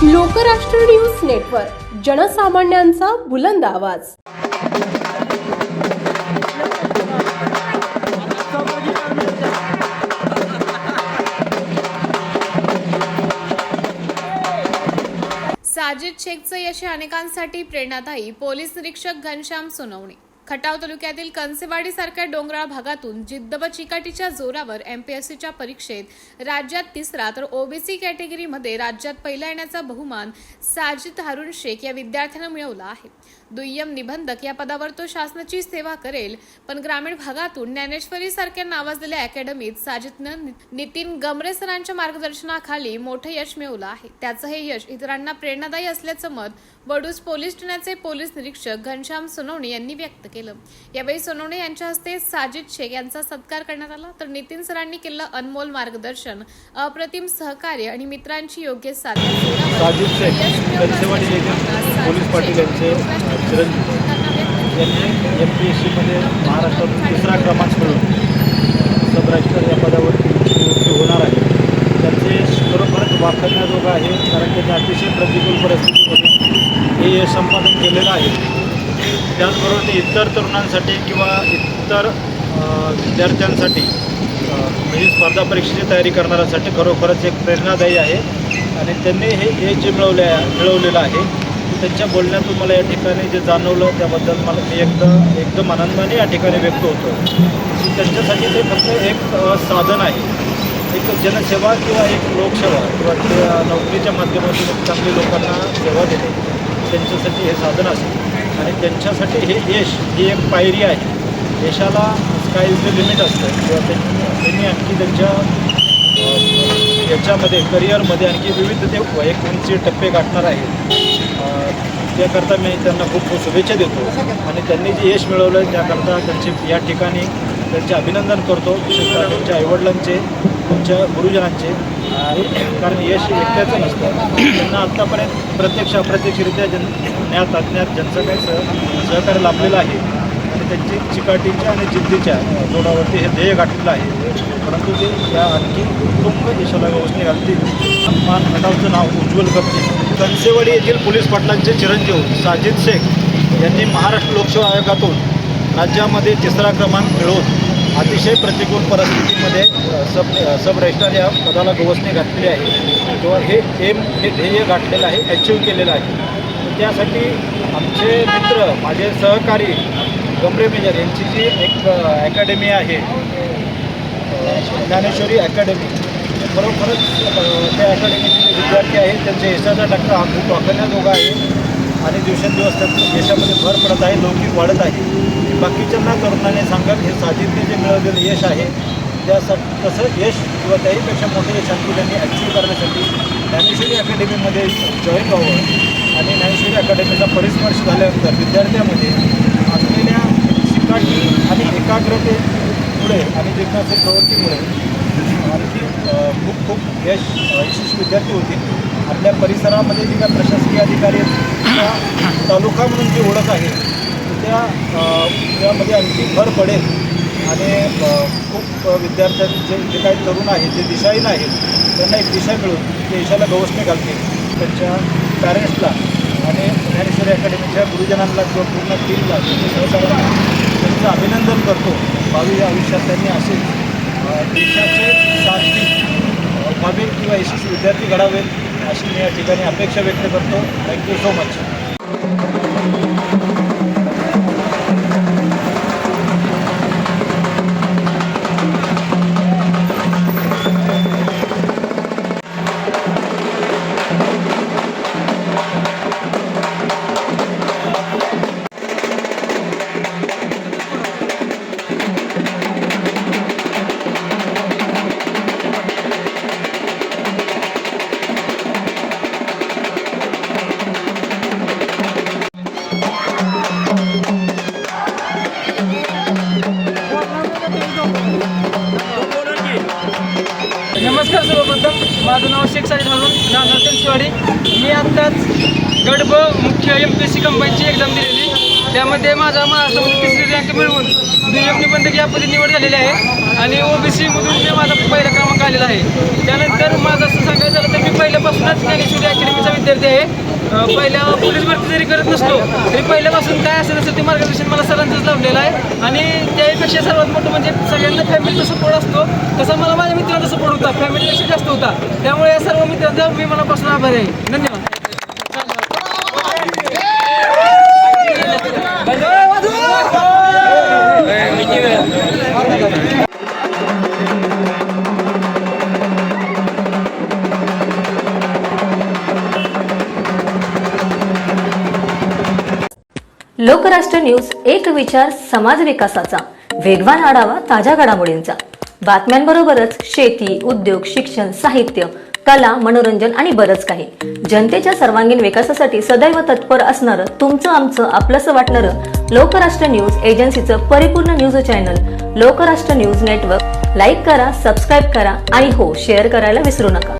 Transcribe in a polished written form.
Lokrashtra news network, जनसामान्यांचा बुलंद आवाज। साजिद शेखचं यश अनेकांसाठी प्रेरणादायी। पोलीस निरीक्षक घनश्याम सोनवणे खटाव तालुक्यातील कंसेवाडी सारख्या डोंगराळ भागातून जिद्द व चिकाटीच्या जोरावर एमपीएससीच्या परीक्षेत राज्यात तिसरा तर ओबीसी कॅटेगरीमध्ये राज्यात पहिला येण्याचा बहुमान साजिद हारून शेख या विद्यार्थ्यानं मिळवला आहे। दुय्यम निबंधक या पदावर तो शासनाची सेवा करेल, पण ग्रामीण भागातून ज्ञानेश्वरी सारख्या नावाजलेल्या अकॅडमीत साजिदनं नितीन गमरे सरांच्या मार्गदर्शनाखाली मोठे यश मिळवलं आहे। त्याचं हे यश इतरांना प्रेरणादायी असल्याचं मत वडूज पोलीस ठाण्याचे पोलीस निरीक्षक घनश्याम सोनवणे यांनी व्यक्त केलं। यावेळी सोनवणे यांच्या हस्ते साजिद शेख यांचा सत्कार करण्यात आला, तर नितीन सरांनी केलेलं अनमोल मार्गदर्शन, अप्रतिम सहकार्य आणि मित्रांची योग्य साथ साजिद शेख कंसेवाडी येथील पोलीस पाटील यांचे चिरंजीव यांनी एमपीएससीमध्ये महाराष्ट्रातून तिसरा क्रमांक मिळवून सब रजिस्टर या पदावर नियुक्ती होणार आहे। त्यांचे खरोखरच वाखाणण्याजोगं आहे, कारण त्यांनी अतिशय प्रतिकूल परिस्थितीमध्ये हे यश संपादन केलेलं आहे। त्याचबरोबर ते इतर तरुणांसाठी किंवा इतर विद्यार्थ्यांसाठी म्हणजे स्पर्धा परीक्षेची तयारी करणाऱ्यांसाठी खरोखरच एक प्रेरणादायी आहे। आणि त्यांनी हे यश जे मिळवलेलं आहे त्यांच्या बोलण्यातून मला या ठिकाणी जे जाणवलं त्याबद्दल मला मी एकदम आनंदाने या ठिकाणी व्यक्त होतो। त्यांच्यासाठी ते फक्त एक साधन आहे, एक जनसेवा किंवा एक लोकसेवा किंवा नोकरीच्या माध्यमातून चांगली लोकांना सेवा देणे त्यांच्यासाठी हे साधन असेल। आणि त्यांच्यासाठी हे यश ही एक पायरी आहे। यशाला स्काय इज द लिमिट असतं किंवा त्यांनी आणखी त्यांच्या याच्यामध्ये करिअरमध्ये आणखी विविध ते एक उंची टप्पे गाठणार आहे। त्याकरता मी त्यांना खूप खूप शुभेच्छा देतो आणि त्यांनी जे यश मिळवलं त्याकरता त्यांचे या ठिकाणी त्यांचे अभिनंदन करतो, विशेषतः त्यांच्या आईवडिलांचे, त्यांच्या गुरुजनांचे। कारण यश एकट्याचं नसतं, त्यांना आत्तापर्यंत प्रत्यक्ष अप्रत्यक्षरित्या ज्ञात अज्ञात ज्यांचं काही सहकार्य लाभलेलं आहे आणि त्यांची चिकाटीच्या आणि जिद्दीच्या जोडावरती हे ध्येय गाठलेलं आहे। परंतु ते या आणखी उत्तुंग यशाला व्यवस्थित घालतील, मान खटावचं नाव उज्ज्वल करतील। कंसेवाडी येथील पोलीस पाटलांचे चिरंजीव साजिद शेख यांनी महाराष्ट्र लोकसेवा आयोगातून राज्यामध्ये तिसरा क्रमांक मिळवून अतिशय प्रतिकूल परिस्थितीमध्ये सब रजिस्ट्रार या पदाला गवसणी घातलेली आहे किंवा हे ध्येय गाठलेलं आहे, अचीव केलेलं आहे। त्यासाठी आमचे मित्र, माझे सहकारी गमरे मेजर यांची जी एक अकॅडमी आहे ज्ञानेश्वरी अकॅडमी, खरोखरच त्या अकॅडमीचे जे विद्यार्थी आहेत त्यांच्या यशाचा टक्का हा खूप वाखाणण्याजोगा आहे आणि दिवसेंदिवस त्यात यशामध्ये भर पडत आहे, लौकिक वाढत आहे। बाकीच्यांना तरुणांनी सांगाल हे साजिदने जे मिळवलेलं यश आहे त्यासाठी तसं यश किंवा त्याहीपेक्षा मोठं यश आणखी त्यांनी अचीव करण्यासाठी ज्ञानेश्वरी अकॅडमीमध्ये जॉईन व्हावं आणि ज्ञानेश्वरी अकॅडमीचा परिस्पर्श झाल्यानंतर विद्यार्थ्यामध्ये असलेल्या चिकाटी आणि एकाग्रतेमुळे आणि जिज्ञासे प्रवृत्तीमुळे आणखी खूप खूप यशस्वी विद्यार्थी होतील। आपल्या परिसरामध्ये जे काही प्रशासकीय अधिकारी किंवा तालुका म्हणून जी ओळख आहे त्यामध्ये आणखी भर पडेल आणि खूप विद्यार्थ्यांचे जे काही तरुण आहेत, जे दिशाहीन आहेत, त्यांना एक दिशा मिळून ते यशाला गवसणी घालतील। त्यांच्या पॅरेंट्सला आणि ज्ञानेश्वरी अकॅडमीच्या गुरुजनांना किंवा पूर्ण टीमला, सहकार्यांना त्यांचं अभिनंदन करतो। भावी आयुष्यात त्यांनी असे देशाचे सारथी व्हावे किंवा यशस्वी विद्यार्थी घडावेल अशी मी या ठिकाणी अपेक्षा व्यक्त करतो। Thank you so much. नमस्कार, सर्वप्रथम माझं नाव शेख साजिद हारून, राहणार कंसेवाडी। मी आत्ताच गड ब मुख्य एमपीएससी कंबाईनची एक्झाम दिलेली त्यामध्ये माझा महाराष्ट्रामध्ये 3री रँक मिळवून दुय्यम निबंधक या पदी निवड झालेली आहे आणि OBC मधून मी माझा पहिला क्रमांक आलेला आहे. त्यानंतर माझं असं सांगायचं झालं तर मी पहिल्यापासूनच ज्ञानेश्वरी अकॅडमीचा विद्यार्थी आहे. पहिल्या पोलीस भरती जरी करत नसलो तरी पहिल्यापासून काय असेल नसेल ते मार्गदर्शन मला सरांचंच लाभलेलं आहे आणि त्यापेक्षा सर्वात मोठं म्हणजे सगळ्यांना फॅमिलीचा सपोर्ट असतो तसा मला माझ्या मित्रांचा सपोर्ट होता, फॅमिलीपेक्षा जास्त होता. त्यामुळे या सर्व मित्रांचा मी मनापासून आभारी आहे. धन्यवाद. लोकराष्ट्र न्यूज, एक विचार समाज विकासाचा, वेगवान आढावा ताज्या घडामोडींचा, बातम्यांबरोबरच शेती, उद्योग, शिक्षण, साहित्य, कला, मनोरंजन आणि बरंच काही. जनतेच्या सर्वांगीण विकासासाठी सदैव तत्पर असणारं, तुमचं आमचं आपलंसं वाटणारं लोकराष्ट्र न्यूज एजन्सीचं परिपूर्ण news channel Lokrashtra news network like करा, सबस्क्राईब करा आणि हो, शेअर करायला विसरू नका.